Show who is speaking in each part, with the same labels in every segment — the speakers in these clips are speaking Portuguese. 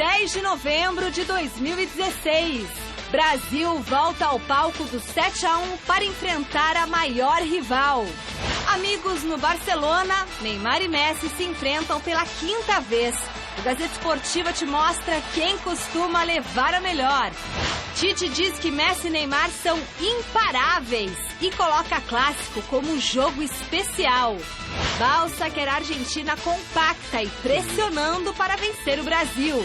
Speaker 1: 10 de novembro de 2016. Brasil volta ao palco do 7-1 para enfrentar a maior rival. Amigos no Barcelona, Neymar e Messi se enfrentam pela 5ª vez. O Gazeta Esportiva te mostra quem costuma levar a melhor. Tite diz que Messi e Neymar são imparáveis e coloca clássico como um jogo especial. Balsa quer a Argentina compacta e pressionando para vencer o Brasil.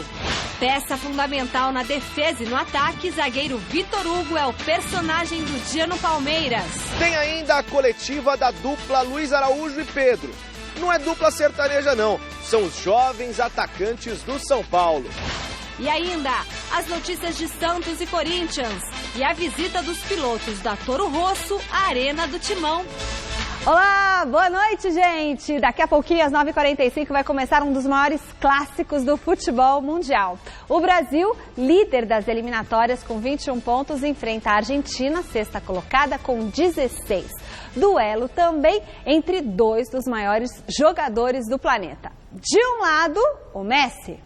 Speaker 1: Peça fundamental na defesa e no ataque, zagueiro Vitor Hugo é o personagem do dia no Palmeiras.
Speaker 2: Tem ainda a coletiva da dupla Luiz Araújo e Pedro. Não é dupla sertaneja não, são os jovens atacantes do São Paulo.
Speaker 1: E ainda, as notícias de Santos e Corinthians e a visita dos pilotos da Toro Rosso à Arena do Timão.
Speaker 3: Olá, boa noite, gente! Daqui a pouquinho, às 9h45, vai começar um dos maiores clássicos do futebol mundial. O Brasil, líder das eliminatórias com 21 pontos, enfrenta a Argentina, 6ª colocada, com 16. Duelo também entre dois dos maiores jogadores do planeta. De um lado, o Messi.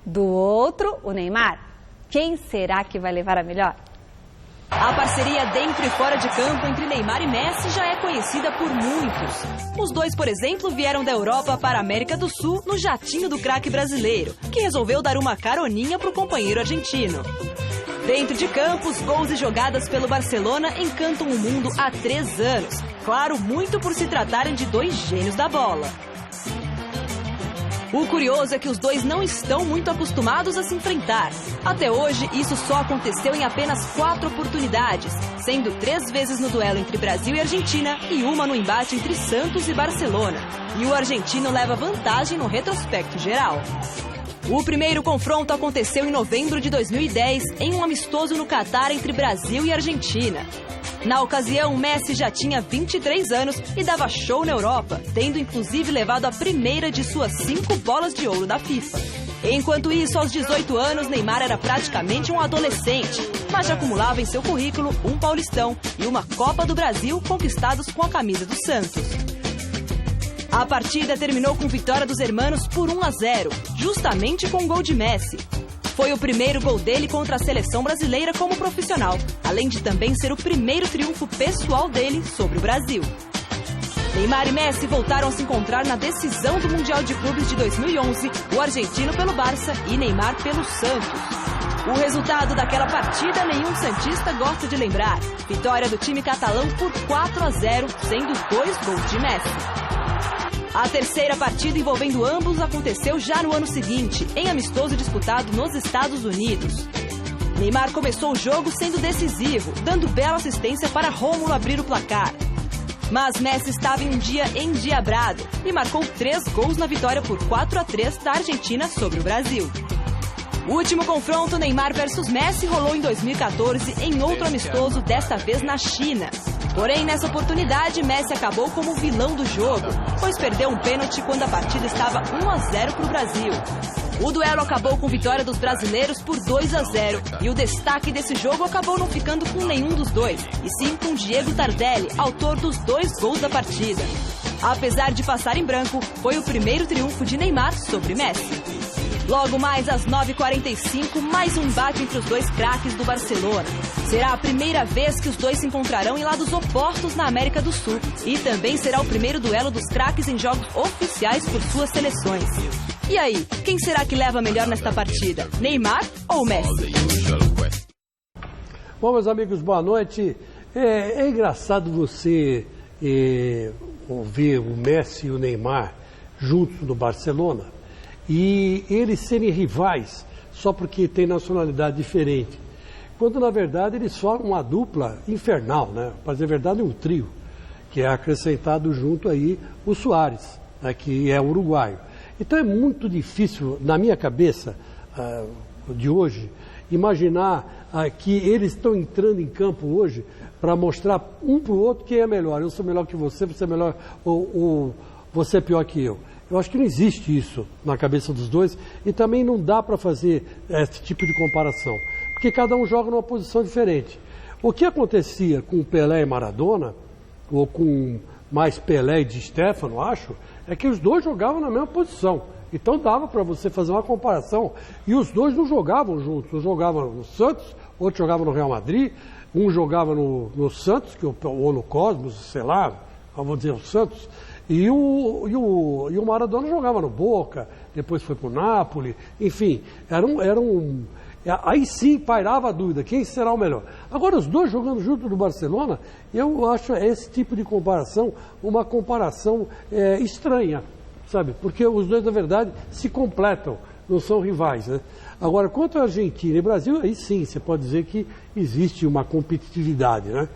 Speaker 3: Do outro, o Neymar. Quem será que vai levar a melhor?
Speaker 1: A parceria dentro e fora de campo entre Neymar e Messi já é conhecida por muitos. Os dois, por exemplo, vieram da Europa para a América do Sul no jatinho do craque brasileiro, que resolveu dar uma caroninha para o companheiro argentino. Dentro de campo, os gols e jogadas pelo Barcelona encantam o mundo há 3 anos. Claro, muito por se tratarem de dois gênios da bola. O curioso é que os dois não estão muito acostumados a se enfrentar. Até hoje, isso só aconteceu em apenas 4 oportunidades, sendo 3 vezes no duelo entre Brasil e Argentina e uma no embate entre Santos e Barcelona. E o argentino leva vantagem no retrospecto geral. O primeiro confronto aconteceu em novembro de 2010, em um amistoso no Catar entre Brasil e Argentina. Na ocasião, Messi já tinha 23 anos e dava show na Europa, tendo inclusive levado a primeira de suas 5 bolas de ouro da FIFA. Enquanto isso, aos 18 anos, Neymar era praticamente um adolescente, mas já acumulava em seu currículo um Paulistão e uma Copa do Brasil conquistados com a camisa do Santos. A partida terminou com vitória dos hermanos por 1-0, justamente com um gol de Messi. Foi o primeiro gol dele contra a seleção brasileira como profissional, além de também ser o primeiro triunfo pessoal dele sobre o Brasil. Neymar e Messi voltaram a se encontrar na decisão do Mundial de Clubes de 2011, o argentino pelo Barça e Neymar pelo Santos. O resultado daquela partida nenhum santista gosta de lembrar. Vitória do time catalão por 4-0, sendo 2 gols de Messi. A terceira partida envolvendo ambos aconteceu já no ano seguinte, em amistoso disputado nos Estados Unidos. Neymar começou o jogo sendo decisivo, dando bela assistência para Rômulo abrir o placar. Mas Messi estava em um dia endiabrado e marcou 3 gols na vitória por 4-3 da Argentina sobre o Brasil. O último confronto, Neymar versus Messi, rolou em 2014 em outro amistoso, desta vez na China. Porém, nessa oportunidade, Messi acabou como o vilão do jogo, pois perdeu um pênalti quando a partida estava 1-0 para o Brasil. O duelo acabou com vitória dos brasileiros por 2-0 e o destaque desse jogo acabou não ficando com nenhum dos dois, e sim com Diego Tardelli, autor dos 2 gols da partida. Apesar de passar em branco, foi o primeiro triunfo de Neymar sobre Messi. Logo mais às 9h45, mais um embate entre os dois craques do Barcelona. Será a primeira vez que os dois se encontrarão em lados opostos na América do Sul. E também será o primeiro duelo dos craques em jogos oficiais por suas seleções. E aí, quem será que leva melhor nesta partida? Neymar ou Messi?
Speaker 4: Bom, meus amigos, boa noite. É engraçado você ouvir o Messi e o Neymar juntos no Barcelona. E eles serem rivais só porque têm nacionalidade diferente. Quando, na verdade, eles formam uma dupla infernal, né? Para dizer a verdade, um trio, que é acrescentado junto aí o Suárez, né? Que é uruguaio. Então é muito difícil, na minha cabeça de hoje, imaginar que eles estão entrando em campo hoje para mostrar um para o outro quem é melhor. Eu sou melhor que você é melhor, ou você é pior que eu. Eu acho que não existe isso na cabeça dos dois e também não dá para fazer esse tipo de comparação, porque cada um joga numa posição diferente. O que acontecia com Pelé e Maradona, ou com mais Pelé e Di Stéfano, acho, é que os dois jogavam na mesma posição. Então dava para você fazer uma comparação. E os dois não jogavam juntos. Um jogava no Santos, outro jogava no Real Madrid, um jogava no Santos, ou no Cosmos, sei lá, vamos dizer o Santos, e o Maradona jogava no Boca, depois foi para o Napoli, enfim, aí sim pairava a dúvida, quem será o melhor. Agora, os dois jogando junto do Barcelona, eu acho esse tipo de comparação uma comparação estranha, sabe? Porque os dois, na verdade, se completam, não são rivais, né? Agora, quanto à Argentina e Brasil, aí sim, você pode dizer que existe uma competitividade, né?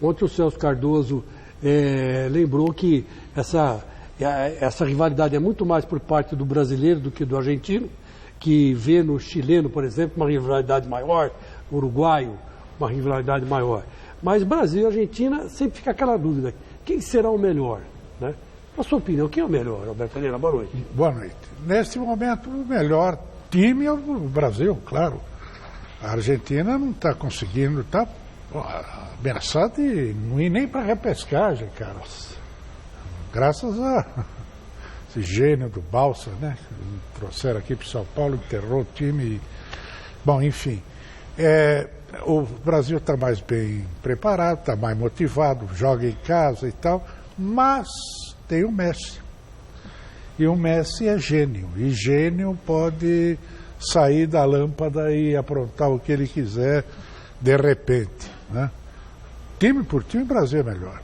Speaker 4: Ontem o Celso Cardoso lembrou que essa rivalidade é muito mais por parte do brasileiro do que do argentino, que vê no chileno, por exemplo, uma rivalidade maior, no uruguaio, uma rivalidade maior. Mas Brasil e Argentina sempre fica aquela dúvida, quem será o melhor, né? Na sua opinião, quem é o melhor, Alberto Helena? Boa noite.
Speaker 5: Boa noite. Neste momento, o melhor time é o Brasil, claro. A Argentina não está conseguindo, está ameaçada de não ir nem para repescagem, cara. Graças a esse gênio do Balsa, né? Que trouxeram aqui para São Paulo, enterrou o time. Bom, enfim. O Brasil está mais bem preparado, está mais motivado, joga em casa e tal, mas tem o Messi. E o Messi é gênio. E gênio pode sair da lâmpada e aprontar o que ele quiser de repente, né? Time por time, o Brasil é melhor.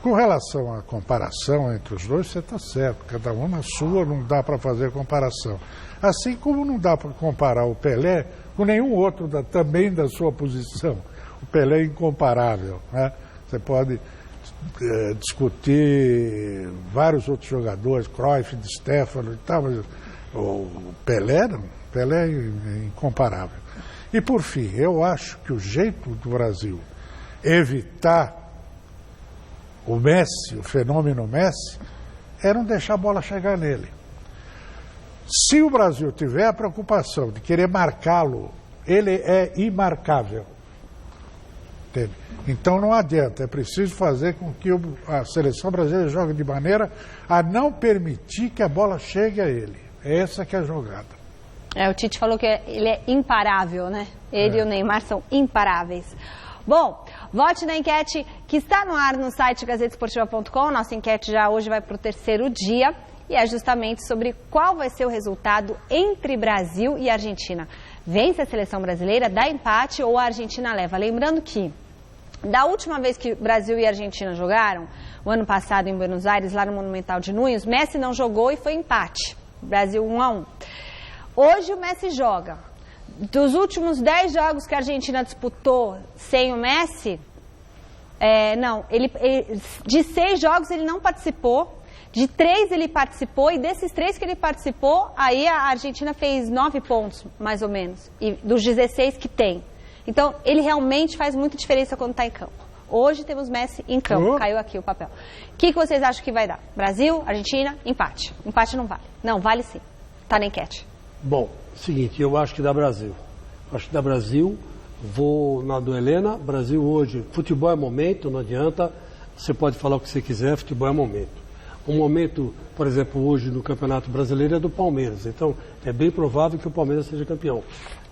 Speaker 5: Com relação à comparação entre os dois, você está certo. Cada um na sua, não dá para fazer comparação. Assim como não dá para comparar o Pelé com nenhum outro também da sua posição. O Pelé é incomparável, né? Você pode discutir vários outros jogadores, Cruyff, Di Stéfano e tal, mas o Pelé não. Pelé é incomparável. E por fim, eu acho que o jeito do Brasil evitar o Messi, o fenômeno Messi, é não deixar a bola chegar nele. Se o Brasil tiver a preocupação de querer marcá-lo, ele é imarcável. Entende? Então não adianta, é preciso fazer com que a seleção brasileira jogue de maneira a não permitir que a bola chegue a ele. É essa que é a jogada.
Speaker 3: O Tite falou que ele é imparável, né? Ele e o Neymar são imparáveis. Bom, vote na enquete que está no ar no site gazetesportiva.com. Nossa enquete já hoje vai para o 3º dia e é justamente sobre qual vai ser o resultado entre Brasil e Argentina. Vence a seleção brasileira, dá empate ou a Argentina leva? Lembrando que da última vez que Brasil e Argentina jogaram, o ano passado em Buenos Aires, lá no Monumental de Núñez, Messi não jogou e foi empate. Brasil 1-1. Hoje o Messi joga. Dos últimos 10 jogos que a Argentina disputou sem o Messi, de 6 jogos ele não participou, de 3 ele participou, e desses 3 que ele participou, aí a Argentina fez 9 pontos, mais ou menos, e dos 16 que tem. Então, ele realmente faz muita diferença quando está em campo. Hoje temos Messi em campo, caiu aqui o papel. O que vocês acham que vai dar? Brasil, Argentina, empate. Empate não vale. Não, vale sim. Está na enquete.
Speaker 4: Bom, seguinte, eu acho que dá Brasil. Acho que dá Brasil, vou na do Helena. Brasil hoje, futebol é momento, não adianta. Você pode falar o que você quiser, futebol é momento. O momento, por exemplo, hoje no Campeonato Brasileiro é do Palmeiras. Então, é bem provável que o Palmeiras seja campeão.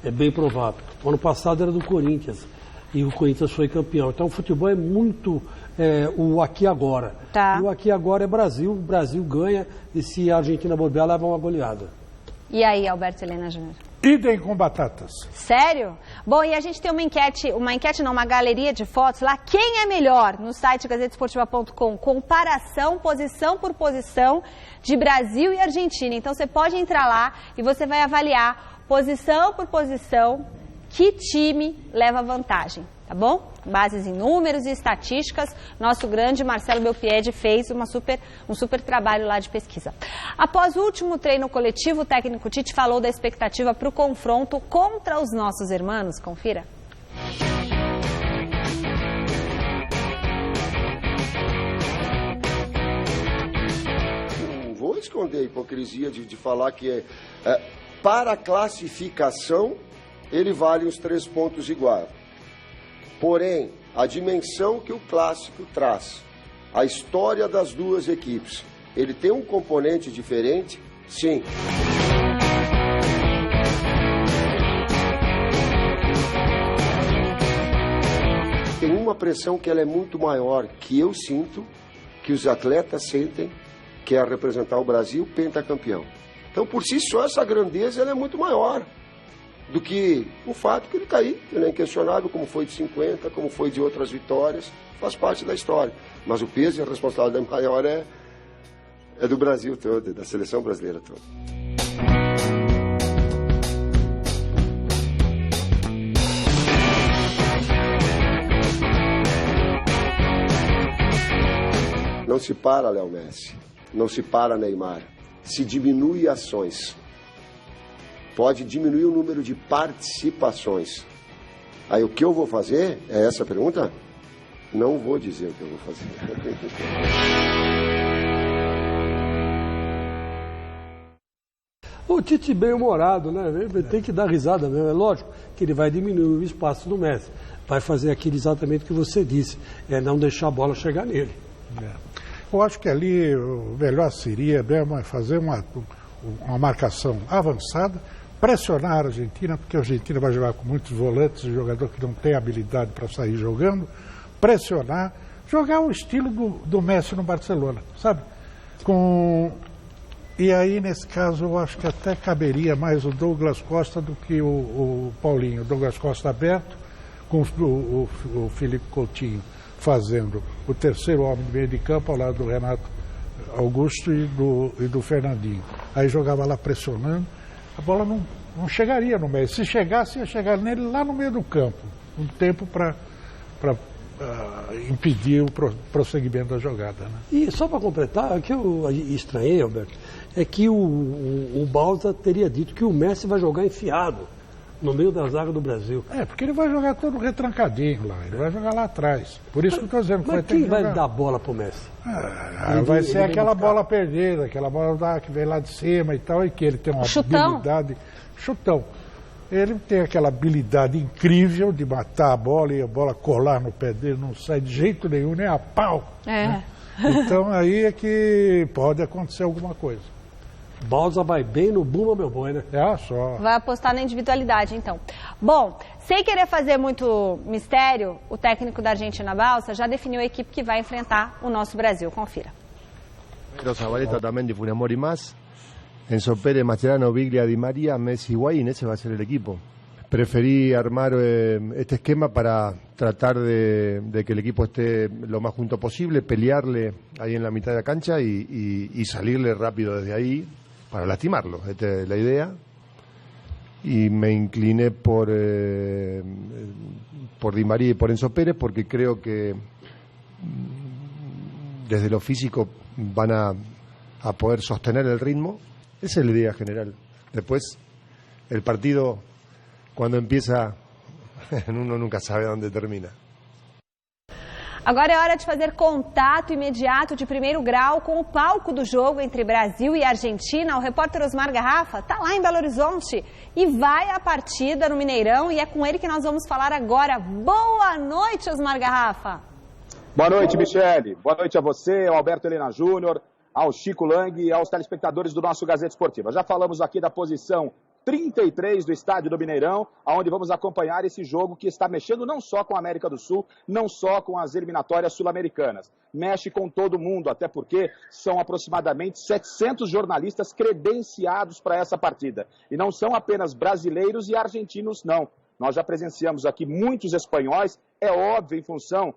Speaker 4: É bem provável. O ano passado era do Corinthians. E o Corinthians foi campeão. Então, o futebol é muito o aqui e agora.
Speaker 3: Tá.
Speaker 4: E o aqui e agora é Brasil. O Brasil ganha. E se a Argentina bobear, leva uma goleada.
Speaker 3: E aí, Alberto Helena Júnior?
Speaker 5: Idem com batatas.
Speaker 3: Sério? Bom, e a gente tem uma galeria de fotos lá. Quem é melhor? No site gazetesportiva.com. Comparação, posição por posição, de Brasil e Argentina. Então, você pode entrar lá e você vai avaliar, posição por posição, que time leva vantagem, tá bom? Bases em números e estatísticas, nosso grande Marcelo Belpiede fez um super trabalho lá de pesquisa. Após o último treino coletivo, o técnico Tite falou da expectativa para o confronto contra os nossos irmãos. Confira.
Speaker 6: Não vou esconder a hipocrisia de falar que para a classificação ele vale os 3 pontos iguais. Porém, a dimensão que o clássico traz a história das duas equipes. Ele tem um componente diferente, sim. Tem uma pressão que ela é muito maior, que eu sinto, que os atletas sentem, que é representar o Brasil pentacampeão. Então, por si só, essa grandeza ela é muito maior do que o fato que ele está aí. Ele é inquestionável, como foi de 50, como foi de outras vitórias, faz parte da história. Mas o peso e a responsabilidade maior é do Brasil todo, da seleção brasileira toda. Não se para Léo Messi, não se para Neymar, se diminui ações. Pode diminuir o número de participações. Aí o que eu vou fazer? É essa a pergunta? Não vou dizer o que eu vou fazer.
Speaker 4: O Tite bem-humorado, né? Tem que dar risada mesmo. É lógico que ele vai diminuir o espaço do Messi. Vai fazer aquilo exatamente que você disse, é não deixar a bola chegar nele.
Speaker 5: Eu acho que ali o melhor seria fazer uma marcação avançada, pressionar a Argentina, porque a Argentina vai jogar com muitos volantes, jogador que não tem habilidade para sair jogando, pressionar, jogar o estilo do Messi no Barcelona, sabe? E aí, nesse caso, eu acho que até caberia mais o Douglas Costa do que o Paulinho. O Douglas Costa aberto, com o Felipe Coutinho fazendo o terceiro homem de meio de campo ao lado do Renato Augusto e do Fernandinho. Aí jogava lá pressionando, a bola não chegaria no meio. Se chegasse, ia chegar nele lá no meio do campo. Um tempo para impedir o prosseguimento da jogada. Né?
Speaker 4: E só para completar, o que eu estranhei, Alberto, é que o Balsa teria dito que o Messi vai jogar enfiado no meio da zaga do Brasil.
Speaker 5: Porque ele vai jogar todo retrancadinho lá, ele vai jogar lá atrás. Por isso que eu estou dizendo que
Speaker 4: mas
Speaker 5: vai ter
Speaker 4: quem
Speaker 5: que
Speaker 4: vai
Speaker 5: jogar.
Speaker 4: Dar a bola pro Messi?
Speaker 5: Vai ser aquela bola perdida, aquela bola que vem lá de cima e tal, e que ele tem uma habilidade... Chutão. Ele tem aquela habilidade incrível de matar a bola e a bola colar no pé dele, não sai de jeito nenhum, nem a pau. Né? Então aí é que pode acontecer alguma coisa.
Speaker 4: Balsa vai bem no Bumba Meu Boi, né?
Speaker 5: Só.
Speaker 3: Vai apostar na individualidade, então. Bom, sem querer fazer muito mistério, o técnico da Argentina, Balsa, já definiu a equipe que vai enfrentar o nosso Brasil. Confira.
Speaker 7: Zabaleta también de Funamori más. Enzo Pérez, Mascherano, Biglia, Di María, Messi, Higuaín, ese va a ser el equipo. Preferí armar este esquema para tratar de que el equipo esté lo más junto posible, pelearle ahí en la mitad de la cancha y salirle rápido desde ahí para lastimarlo. Esta es la idea. Y me incliné por Di María y por Enzo Pérez porque creo que desde lo físico van a poder sostener el ritmo. Esa es la idea general. Después, el partido, cuando empieza, uno nunca sabe dónde termina.
Speaker 3: Agora é hora de fazer contato imediato de primeiro grau com o palco do jogo entre Brasil e Argentina. O repórter Osmar Garrafa está lá em Belo Horizonte e vai à partida no Mineirão e é com ele que nós vamos falar agora. Boa noite, Osmar Garrafa.
Speaker 8: Boa noite, Michele. Boa noite a você, ao Alberto Helena Júnior, ao Chico Lang e aos telespectadores do nosso Gazeta Esportiva. Já falamos aqui da posição 33 do estádio do Mineirão, onde vamos acompanhar esse jogo que está mexendo não só com a América do Sul, não só com as eliminatórias sul-americanas. Mexe com todo mundo, até porque são aproximadamente 700 jornalistas credenciados para essa partida. E não são apenas brasileiros e argentinos, não. Nós já presenciamos aqui muitos espanhóis, é óbvio, em função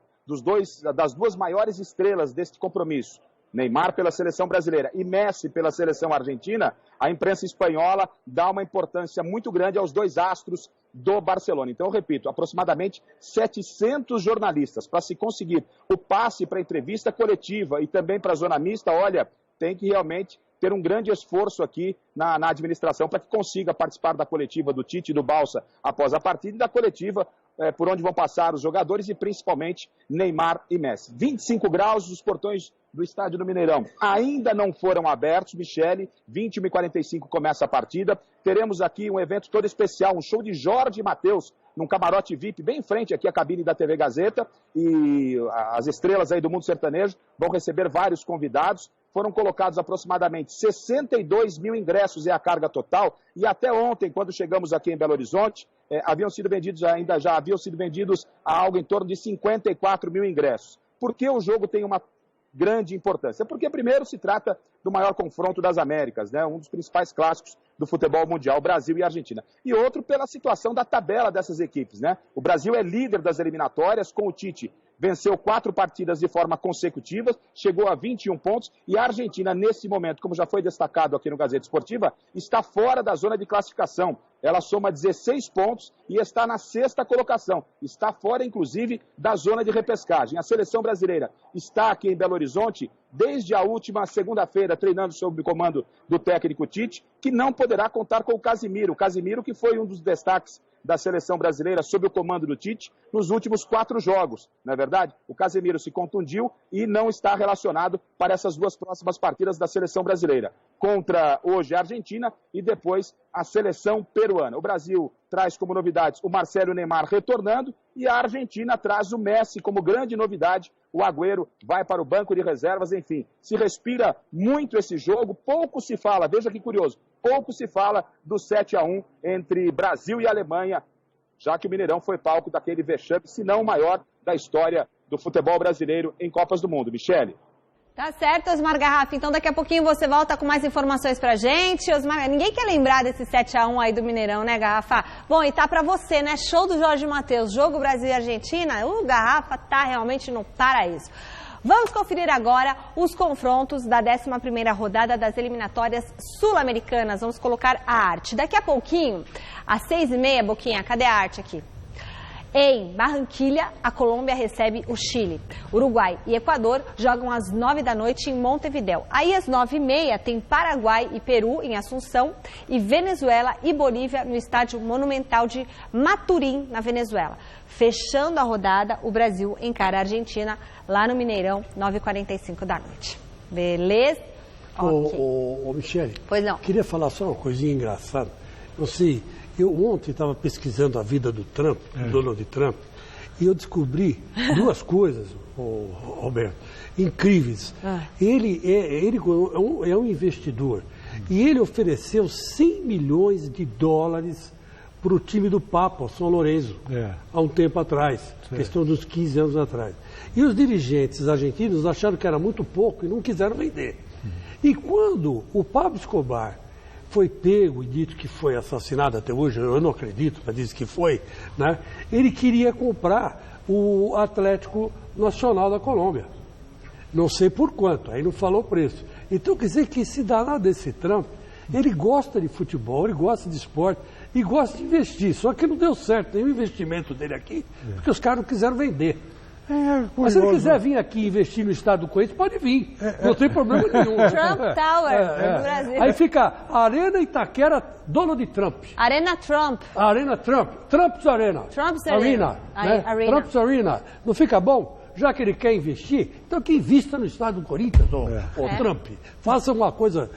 Speaker 8: das duas maiores estrelas deste compromisso. Neymar pela seleção brasileira e Messi pela seleção argentina, a imprensa espanhola dá uma importância muito grande aos dois astros do Barcelona. Então, eu repito, aproximadamente 700 jornalistas para se conseguir o passe para a entrevista coletiva e também para a zona mista. Olha, tem que realmente ter um grande esforço aqui na administração para que consiga participar da coletiva do Tite e do Balsa após a partida e da coletiva por onde vão passar os jogadores e principalmente Neymar e Messi. 25 graus, os portões do estádio do Mineirão ainda não foram abertos. Michele, 21h45 começa a partida. Teremos aqui um evento todo especial, um show de Jorge Mateus, num camarote VIP bem em frente aqui à cabine da TV Gazeta. E as estrelas aí do mundo sertanejo vão receber vários convidados. Foram colocados aproximadamente 62 mil ingressos, é a carga total. E até ontem, quando chegamos aqui em Belo Horizonte, haviam sido vendidos algo em torno de 54 mil ingressos. Por que o jogo tem uma grande importância? Porque, primeiro, se trata do maior confronto das Américas, né? Um dos principais clássicos do futebol mundial, Brasil e Argentina. E outro, pela situação da tabela dessas equipes, né? O Brasil é líder das eliminatórias, com o Tite venceu 4 partidas de forma consecutiva, chegou a 21 pontos, e a Argentina, nesse momento, como já foi destacado aqui no Gazeta Esportiva, está fora da zona de classificação. Ela soma 16 pontos e está na 6ª colocação. Está fora, inclusive, da zona de repescagem. A seleção brasileira está aqui em Belo Horizonte desde a última segunda-feira, treinando sob o comando do técnico Tite, que não poderá contar com o Casimiro. O Casimiro, que foi um dos destaques da seleção brasileira sob o comando do Tite nos últimos 4 jogos, não é verdade? O Casemiro se contundiu e não está relacionado para essas 2 próximas partidas da seleção brasileira. Contra hoje a Argentina e depois a seleção peruana. O Brasil traz como novidades o Marcelo e o Neymar retornando e a Argentina traz o Messi como grande novidade. O Agüero vai para o banco de reservas, enfim. Se respira muito esse jogo, pouco se fala, veja que curioso, pouco se fala do 7-1 entre Brasil e Alemanha, já que o Mineirão foi palco daquele vexame, se não o maior da história do futebol brasileiro em Copas do Mundo. Michele.
Speaker 3: Tá certo, Osmar Garrafa. Então daqui a pouquinho você volta com mais informações pra gente. Osmar, ninguém quer lembrar desse 7-1 aí do Mineirão, né, Garrafa? Bom, e tá pra você, né? Show do Jorge Mateus, jogo Brasil e Argentina. O Garrafa tá realmente no paraíso. Vamos conferir agora os confrontos da 11ª rodada das eliminatórias sul-americanas. Vamos colocar a arte. Daqui a pouquinho, às 6h30, Boquinha, cadê a arte aqui? Em Barranquilha, a Colômbia recebe o Chile. Uruguai e Equador jogam às 9 da noite em Montevidéu. Aí às 9h30 tem Paraguai e Peru em Assunção e Venezuela e Bolívia no estádio Monumental de Maturim, na Venezuela. Fechando a rodada, o Brasil encara a Argentina lá no Mineirão, 9h45 da noite. Beleza?
Speaker 4: Ô, Michele,
Speaker 3: pois não.
Speaker 4: Queria falar só uma coisinha engraçada. Eu ontem estava pesquisando a vida do Trump, do Donald Trump, e eu descobri 2 coisas, Roberto, incríveis. Ele é um investidor e ele ofereceu $100 milhões para o time do Papa, São Lourenço, há um tempo atrás, questão dos 15 anos atrás. E os dirigentes argentinos acharam que era muito pouco e não quiseram vender. E quando o Pablo Escobar foi pego e dito que foi assassinado até hoje, eu não acredito, mas diz que foi, né? Ele queria comprar o Atlético Nacional da Colômbia. Não sei por quanto, aí não falou o preço. Então quer dizer que esse danado desse Trump, ele gosta de futebol, ele gosta de esporte e gosta de investir. Só que não deu certo nenhum investimento dele aqui, porque os caras não quiseram vender. Mas se ele quiser vir aqui investir no estado do Corinthians, pode vir. Não tem problema nenhum.
Speaker 3: Trump Tower do Brasil.
Speaker 4: Aí fica Arena Itaquera, Donald Trump.
Speaker 3: Arena Trump.
Speaker 4: Arena Trump. Trump's Arena.
Speaker 3: Trump's
Speaker 4: Arena.
Speaker 3: Arena.
Speaker 4: Trump's Arena. Não fica bom? Já que ele quer investir, então que invista no estado do Corinthians, ô Trump. Faça uma coisa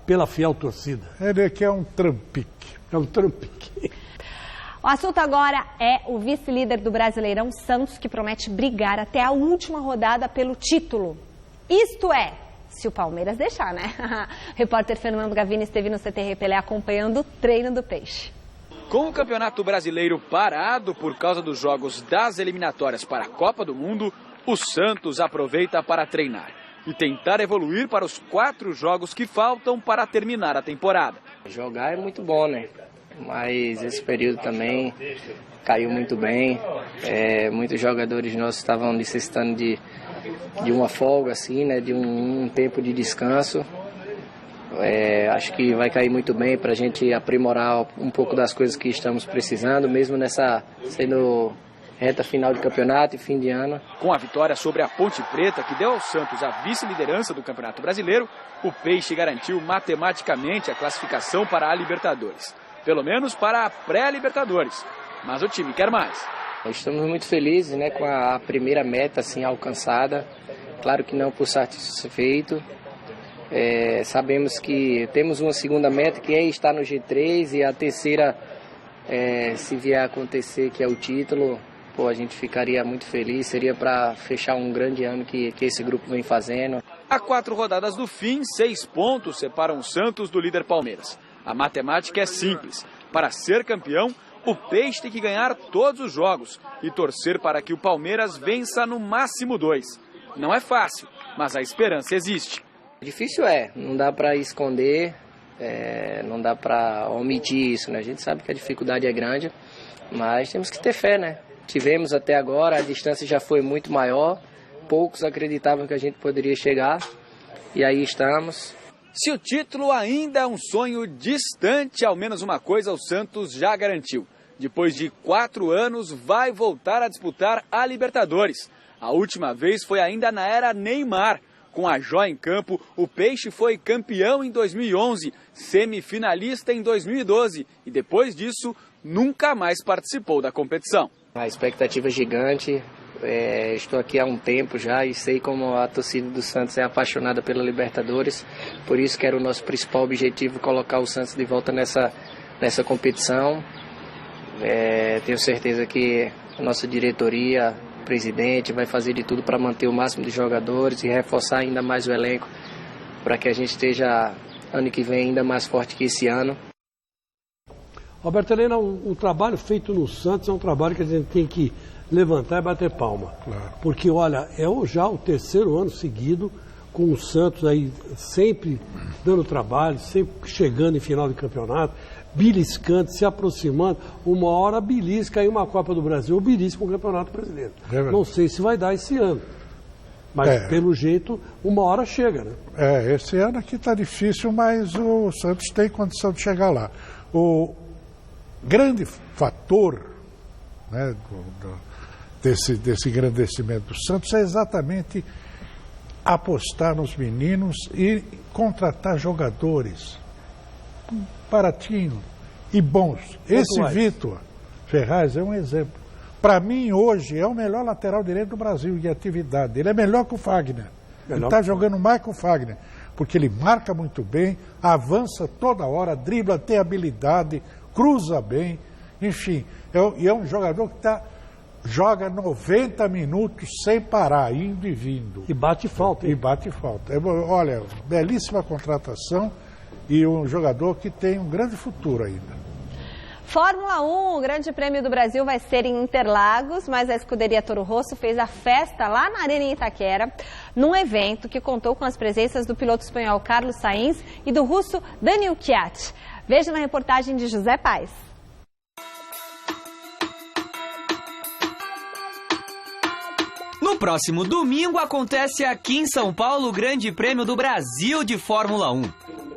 Speaker 4: pela fiel torcida.
Speaker 5: Ele quer um Trumpique.
Speaker 4: É um Trumpique.
Speaker 3: O assunto agora é o vice-líder do Brasileirão, Santos, que promete brigar até a última rodada pelo título. Isto é, se o Palmeiras deixar, né? O repórter Fernando Gavini esteve no CT Repelé acompanhando o treino do Peixe.
Speaker 9: Com o Campeonato Brasileiro parado por causa dos jogos das eliminatórias para a Copa do Mundo, o Santos aproveita para treinar e tentar evoluir para os 4 jogos que faltam para terminar a temporada.
Speaker 10: Jogar é muito bom, né? Mas esse período também caiu muito bem. Muitos jogadores nossos estavam necessitando de uma folga, assim, né? De um tempo de descanso. Acho que vai cair muito bem para a gente aprimorar um pouco das coisas que estamos precisando, mesmo nessa sendo reta final de campeonato e fim de ano.
Speaker 9: Com a vitória sobre a Ponte Preta, que deu ao Santos a vice-liderança do Campeonato Brasileiro, o Peixe garantiu matematicamente a classificação para a Libertadores. Pelo menos para a pré-Libertadores. Mas o time quer mais.
Speaker 10: Estamos muito felizes, né, com a primeira meta assim, alcançada. claro que não por satisfeito. Sabemos que temos uma segunda meta, que é estar no G3, e a terceira, se vier a acontecer, que é o título, a gente ficaria muito feliz, seria para fechar um grande ano que esse grupo vem fazendo.
Speaker 9: A 4 rodadas do fim, 6 pontos separam o Santos do líder Palmeiras. A matemática é simples. Para ser campeão, o Peixe tem que ganhar todos os jogos e torcer para que o Palmeiras vença no máximo 2. Não é fácil, mas a esperança existe.
Speaker 10: Difícil não dá para esconder, não dá para omitir isso, né? A gente sabe que a dificuldade é grande, mas temos que ter fé, né? Tivemos até agora, a distância já foi muito maior, poucos acreditavam que a gente poderia chegar, e aí estamos.
Speaker 9: Se o título ainda é um sonho distante, ao menos uma coisa o Santos já garantiu. Depois de 4 anos, vai voltar a disputar a Libertadores. A última vez foi ainda na era Neymar. Com a joia em campo, o Peixe foi campeão em 2011, semifinalista em 2012 e depois disso nunca mais participou da competição.
Speaker 10: A expectativa é gigante, estou aqui há um tempo já e sei como a torcida do Santos é apaixonada pela Libertadores, por isso que era o nosso principal objetivo, colocar o Santos de volta nessa competição. Tenho certeza que a nossa diretoria, presidente, vai fazer de tudo para manter o máximo de jogadores e reforçar ainda mais o elenco para que a gente esteja ano que vem ainda mais forte que esse ano.
Speaker 4: Roberto Helena, o trabalho feito no Santos é um trabalho que a gente tem que levantar e bater palma.
Speaker 5: Claro.
Speaker 4: Porque, olha, já o 3º ano seguido com o Santos aí sempre dando trabalho, sempre chegando em final de campeonato, beliscando, se aproximando. Uma hora belisca aí uma Copa do Brasil, ou belisca um Campeonato Brasileiro. Não sei se vai dar esse ano, mas pelo jeito uma hora chega, né?
Speaker 5: Esse ano aqui está difícil, mas o Santos tem condição de chegar lá. O grande fator, né, desse engrandecimento do Santos é exatamente apostar nos meninos e contratar jogadores baratinho e bons. Esse Vitor Ferraz é um exemplo. Para mim, hoje, é o melhor lateral direito do Brasil em atividade. Ele é melhor que o Fagner. Ele está jogando mais que o Fagner, porque ele marca muito bem, avança toda hora, dribla, tem habilidade, cruza bem, enfim. É um jogador que joga 90 minutos sem parar, indo e vindo.
Speaker 4: E bate falta.
Speaker 5: Olha, belíssima contratação. E um jogador que tem um grande futuro ainda.
Speaker 3: Fórmula 1, o Grande Prêmio do Brasil vai ser em Interlagos, mas a escuderia Toro Rosso fez a festa lá na Arena em Itaquera, num evento que contou com as presenças do piloto espanhol Carlos Sainz e do russo Daniil Kvyat. Veja na reportagem de José Paes.
Speaker 11: No próximo domingo acontece aqui em São Paulo o Grande Prêmio do Brasil de Fórmula 1.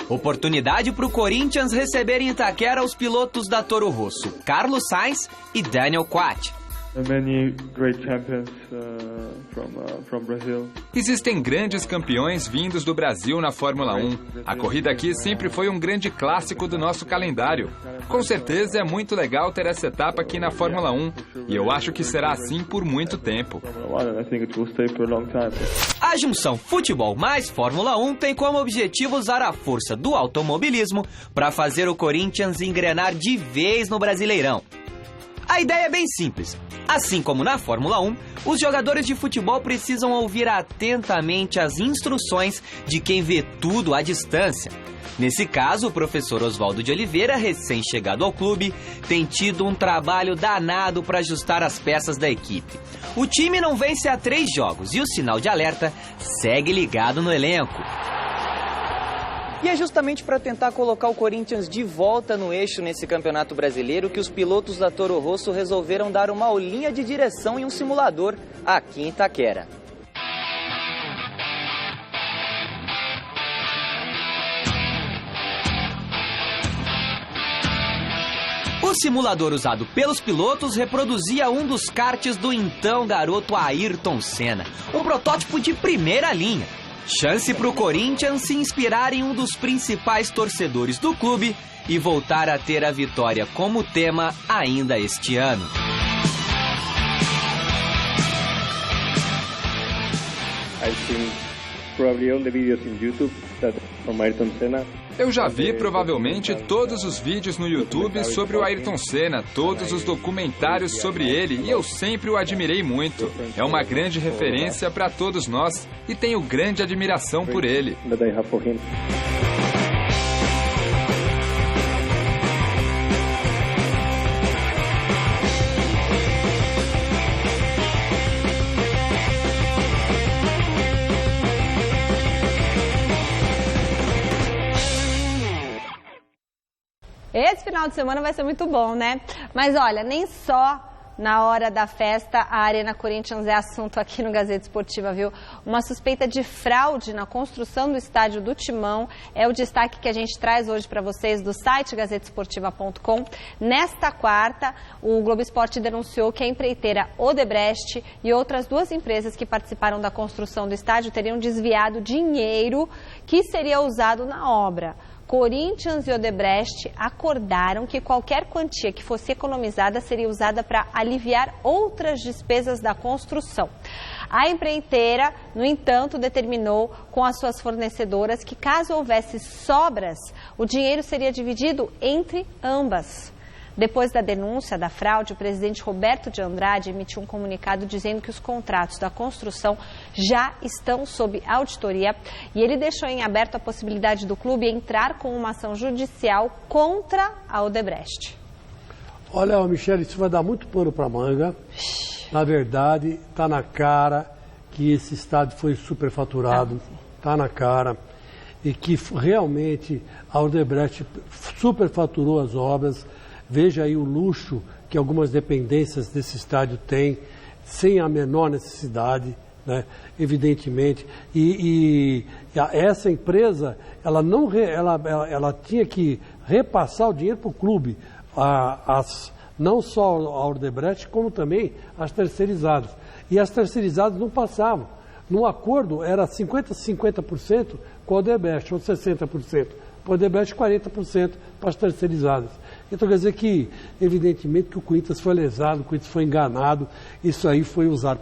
Speaker 11: Oportunidade para o Corinthians receber em Itaquera os pilotos da Toro Rosso, Carlos Sainz e Daniil Kvyat.
Speaker 12: Existem grandes campeões vindos do Brasil na Fórmula 1. A corrida aqui sempre foi um grande clássico do nosso calendário. Com certeza é muito legal ter essa etapa aqui na Fórmula 1. E eu acho que será assim por muito tempo.
Speaker 11: A junção futebol mais Fórmula 1 tem como objetivo usar a força do automobilismo para fazer o Corinthians engrenar de vez no Brasileirão. A ideia é bem simples. Assim como na Fórmula 1, os jogadores de futebol precisam ouvir atentamente as instruções de quem vê tudo à distância. Nesse caso, o professor Oswaldo de Oliveira, recém-chegado ao clube, tem tido um trabalho danado para ajustar as peças da equipe. O time não vence há 3 jogos e o sinal de alerta segue ligado no elenco.
Speaker 13: E é justamente para tentar colocar o Corinthians de volta no eixo nesse campeonato brasileiro que os pilotos da Toro Rosso resolveram dar uma aulinha de direção em um simulador aqui em Itaquera.
Speaker 11: O simulador usado pelos pilotos reproduzia um dos karts do então garoto Ayrton Senna, um protótipo de primeira linha. Chance para o Corinthians se inspirar em um dos principais torcedores do clube e voltar a ter a vitória como tema ainda este ano.
Speaker 12: Eu já vi provavelmente todos os vídeos no YouTube sobre o Ayrton Senna, todos os documentários sobre ele, e eu sempre o admirei muito. É uma grande referência para todos nós e tenho grande admiração por ele.
Speaker 3: Esse final de semana vai ser muito bom, né? Mas olha, nem só na hora da festa a Arena Corinthians é assunto aqui no Gazeta Esportiva, viu? Uma suspeita de fraude na construção do estádio do Timão é o destaque que a gente traz hoje para vocês do site gazetesportiva.com. Nesta quarta, o Globo Esporte denunciou que a empreiteira Odebrecht e outras duas empresas que participaram da construção do estádio teriam desviado dinheiro que seria usado na obra. Corinthians e Odebrecht acordaram que qualquer quantia que fosse economizada seria usada para aliviar outras despesas da construção. A empreiteira, no entanto, determinou com as suas fornecedoras que, caso houvesse sobras, o dinheiro seria dividido entre ambas. Depois da denúncia da fraude, o presidente Roberto de Andrade emitiu um comunicado dizendo que os contratos da construção já estão sob auditoria e ele deixou em aberto a possibilidade do clube entrar com uma ação judicial contra a Odebrecht.
Speaker 4: Olha, Michele, isso vai dar muito pano para manga. Na verdade, está na cara que esse estádio foi superfaturado, está na cara, e que realmente a Odebrecht superfaturou as obras. Veja aí o luxo que algumas dependências desse estádio têm, sem a menor necessidade, né? Evidentemente. Essa empresa, ela tinha que repassar o dinheiro para o clube, não só a Odebrecht, como também as terceirizadas. E as terceirizadas não passavam. No acordo era 50% com a Odebrecht, ou 60%. Para a Odebrecht, 40% para as terceirizadas. Então quer dizer que, evidentemente, que o Corinthians foi lesado, o Corinthians foi enganado, isso aí foi usado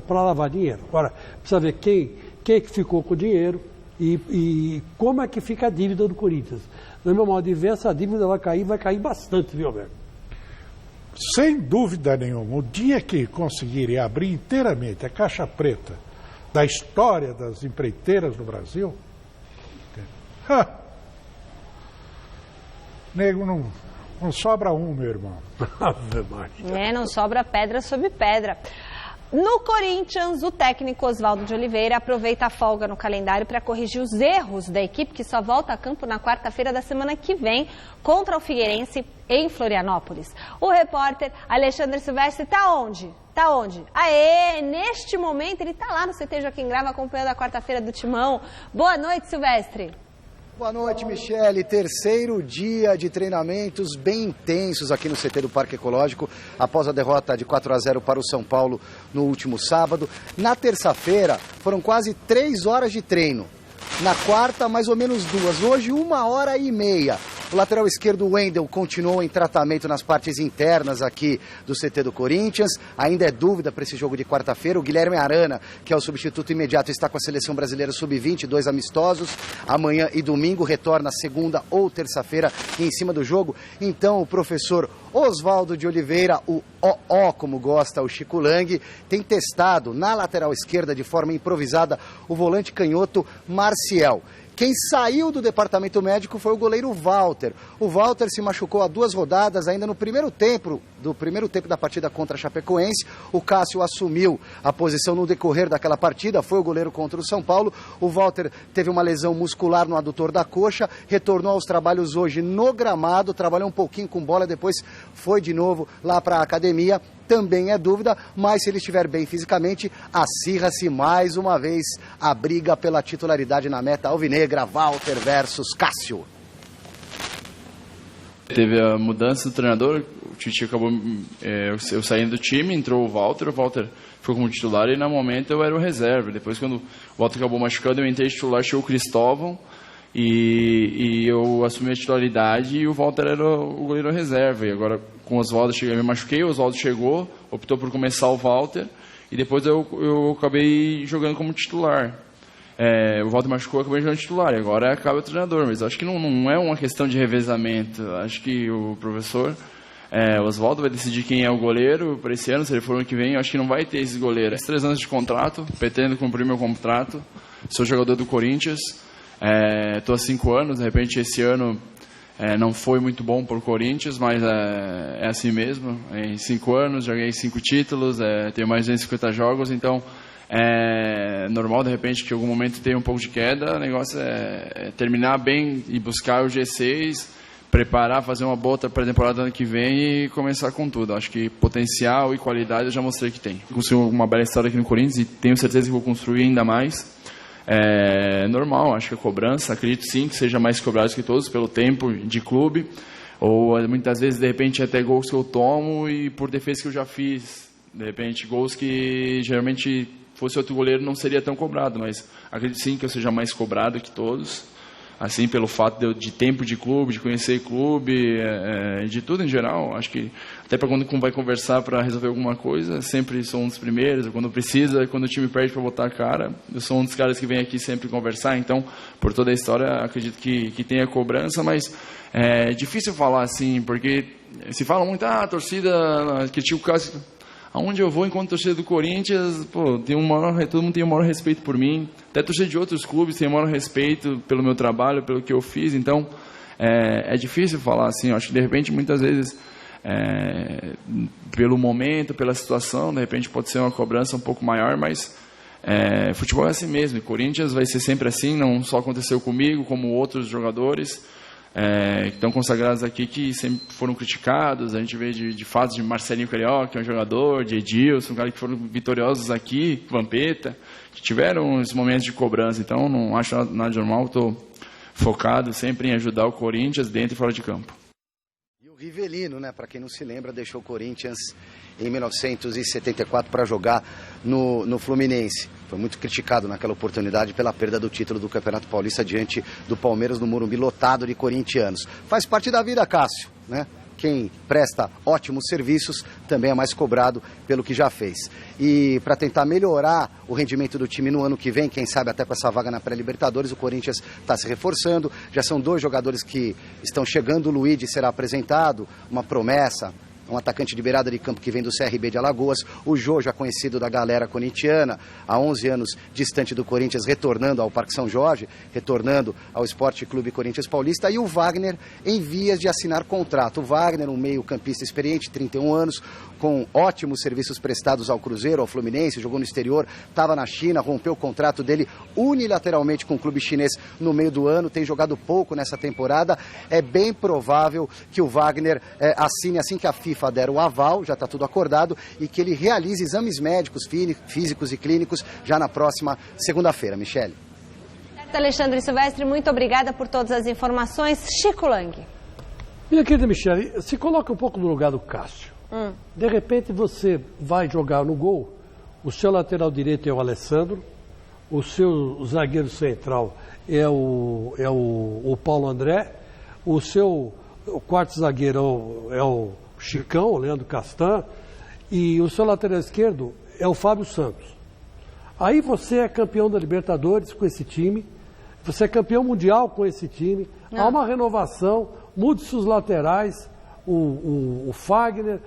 Speaker 4: para lavar dinheiro. Agora, precisa ver quem é que ficou com o dinheiro e como é que fica a dívida do Corinthians. No meu modo de ver, essa dívida vai cair bastante, viu, Alberto?
Speaker 5: Sem dúvida nenhuma, o dia que conseguirem abrir inteiramente a caixa preta da história das empreiteiras no Brasil, nego não sobra um, meu irmão.
Speaker 3: Não sobra pedra sobre pedra. No Corinthians, o técnico Oswaldo de Oliveira aproveita a folga no calendário para corrigir os erros da equipe que só volta a campo na quarta-feira da semana que vem contra o Figueirense em Florianópolis. O repórter Alexandre Silvestre está onde? Neste momento ele está lá no CT Joaquim Grava acompanhando a quarta-feira do Timão. Boa noite, Silvestre.
Speaker 14: Boa noite, Michele. Terceiro dia de treinamentos bem intensos aqui no CT do Parque Ecológico, após a derrota de 4-0 para o São Paulo no último sábado. Na terça-feira, foram quase 3 horas de treino. Na quarta, mais ou menos 2. Hoje, 1h30. O lateral esquerdo, Wendel, continuou em tratamento nas partes internas aqui do CT do Corinthians. Ainda é dúvida para esse jogo de quarta-feira. O Guilherme Arana, que é o substituto imediato, está com a Seleção Brasileira Sub-20, 2 amistosos. Amanhã e domingo retorna segunda ou terça-feira em cima do jogo. Então, o professor Oswaldo de Oliveira, o OO, como gosta o Chico Lang, tem testado na lateral esquerda, de forma improvisada, o volante canhoto Marcial. Quem saiu do departamento médico foi o goleiro Walter. O Walter se machucou há 2 rodadas, ainda no primeiro tempo da partida contra a Chapecoense. O Cássio assumiu a posição no decorrer daquela partida, foi o goleiro contra o São Paulo. O Walter teve uma lesão muscular no adutor da coxa, retornou aos trabalhos hoje no gramado, trabalhou um pouquinho com bola, depois foi de novo lá para a academia. Também é dúvida, mas se ele estiver bem fisicamente, acirra-se mais uma vez a briga pela titularidade na meta alvinegra, Walter versus Cássio.
Speaker 15: Teve a mudança do treinador, o Tite acabou eu saindo do time, entrou o Walter ficou como titular e no momento eu era o reserva. Depois, quando o Walter acabou machucando, eu entrei titular, chegou o Cristóvão e eu assumi a titularidade e o Walter era o goleiro reserva. E agora com o Oswaldo eu me machuquei, o Oswaldo chegou, optou por começar o Walter e depois eu acabei jogando como titular. O Walter machucou, eu acabei jogando titular, e agora acaba o treinador, mas acho que não é uma questão de revezamento. Acho que o professor Oswaldo vai decidir quem é o goleiro para esse ano, se ele for ano que vem. Eu acho que não vai ter esses goleiros. 3 anos de contrato, pretendo cumprir meu contrato, sou jogador do Corinthians, estou há 5 anos, de repente esse ano não foi muito bom para o Corinthians, mas é assim mesmo. Em 5 anos, joguei 5 títulos, tenho mais de 250 jogos, então é normal, de repente, que em algum momento tenha um pouco de queda. O negócio é terminar bem e buscar o G6, preparar, fazer uma boa pré-temporada ano que vem e começar com tudo. Acho que potencial e qualidade eu já mostrei que tem. Construí uma bela história aqui no Corinthians e tenho certeza que vou construir ainda mais. É normal, acho que a cobrança, acredito sim que seja mais cobrado que todos pelo tempo de clube, ou muitas vezes, de repente, até gols que eu tomo e por defesa que eu já fiz. De repente, gols que geralmente fosse outro goleiro não seria tão cobrado, mas acredito sim que eu seja mais cobrado que todos, assim, pelo fato de tempo de clube, de conhecer clube, de tudo em geral. Acho que até para quando vai conversar para resolver alguma coisa, sempre sou um dos primeiros. Quando precisa, quando o time perde para botar a cara, eu sou um dos caras que vem aqui sempre conversar. Então, por toda a história, acredito que tenha cobrança, mas é difícil falar assim, porque se fala muito, a torcida critica o caso. Aonde eu vou enquanto torcedor do Corinthians, todo mundo tem o maior respeito por mim. Até torcedor de outros clubes tem o maior respeito pelo meu trabalho, pelo que eu fiz. Então, é difícil falar assim. Eu acho que, de repente, muitas vezes, pelo momento, pela situação, de repente pode ser uma cobrança um pouco maior, mas futebol é assim mesmo. E Corinthians vai ser sempre assim, não só aconteceu comigo, como outros jogadores que estão consagrados aqui, que sempre foram criticados. A gente vê de fatos de Marcelinho Carioca, que é um jogador, de Edilson, um cara que foram vitoriosos aqui, Vampeta, que tiveram esses momentos de cobrança. Então não acho nada de normal, estou focado sempre em ajudar o Corinthians dentro e fora de campo.
Speaker 14: E o Rivelino, né, para quem não se lembra, deixou o Corinthians em 1974 para jogar no Fluminense. Foi muito criticado naquela oportunidade pela perda do título do Campeonato Paulista diante do Palmeiras no Morumbi lotado de corintianos. Faz parte da vida, Cássio, né? Quem presta ótimos serviços também é mais cobrado pelo que já fez. E para tentar melhorar o rendimento do time no ano que vem, quem sabe até com essa vaga na pré-Libertadores, o Corinthians está se reforçando. Já são 2 jogadores que estão chegando. O Luigi será apresentado, uma promessa, um atacante de beirada de campo que vem do CRB de Alagoas. O Jô, já conhecido da galera corintiana, há 11 anos distante do Corinthians, retornando ao Parque São Jorge, retornando ao Esporte Clube Corinthians Paulista. E o Wagner em vias de assinar contrato. O Wagner, um meio-campista experiente, 31 anos, com ótimos serviços prestados ao Cruzeiro, ao Fluminense, jogou no exterior, estava na China, rompeu o contrato dele unilateralmente com o clube chinês no meio do ano, tem jogado pouco nessa temporada. É bem provável que o Wagner assine assim que a FIFA der o aval, já está tudo acordado, e que ele realize exames médicos, físicos e clínicos já na próxima segunda-feira. Michele.
Speaker 3: Alexandre Silvestre, muito obrigada por todas as informações. Chico Lang.
Speaker 4: Minha querida Michele, se coloca um pouco no lugar do Cássio. De repente você vai jogar no gol, o seu lateral direito é o Alessandro, o seu zagueiro central é o Paulo André, o quarto zagueiro é o Chicão, o Leandro Castan, e o seu lateral esquerdo é o Fábio Santos. Aí você é campeão da Libertadores com esse time, você é campeão mundial com esse time, há uma renovação, mude-se os laterais, o Fagner,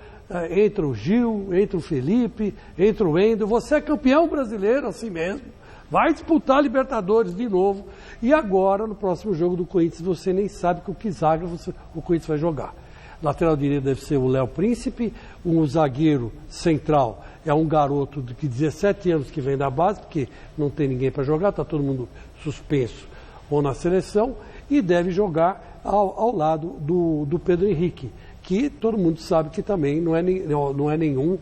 Speaker 4: entra o Gil, entra o Felipe, entra o Wendel, você é campeão brasileiro assim mesmo, vai disputar a Libertadores de novo, e agora no próximo jogo do Corinthians você nem sabe com que zaga o Corinthians vai jogar. Lateral direito deve ser o Léo Príncipe, um zagueiro central é um garoto de 17 anos que vem da base, porque não tem ninguém para jogar, está todo mundo suspenso ou na seleção, e deve jogar ao lado do Pedro Henrique, que todo mundo sabe que também não é nenhum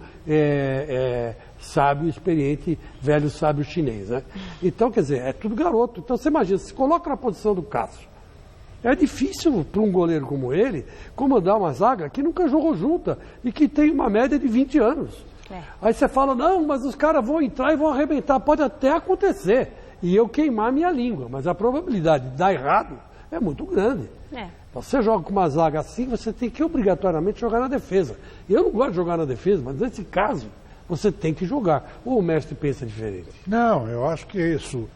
Speaker 4: sábio, experiente, velho sábio chinês, né? Então, quer dizer, é tudo garoto. Então, você imagina, se coloca na posição do Cássio. É difícil para um goleiro como ele comandar uma zaga que nunca jogou junta e que tem uma média de 20 anos. Aí você fala, não, mas os caras vão entrar e vão arrebentar. Pode até acontecer e eu queimar minha língua, mas a probabilidade de dar errado é muito grande. Você joga com uma zaga assim, você tem que obrigatoriamente jogar na defesa. Eu não gosto de jogar na defesa, mas nesse caso, você tem que jogar. Ou o mestre pensa diferente?
Speaker 5: Não, eu acho que isso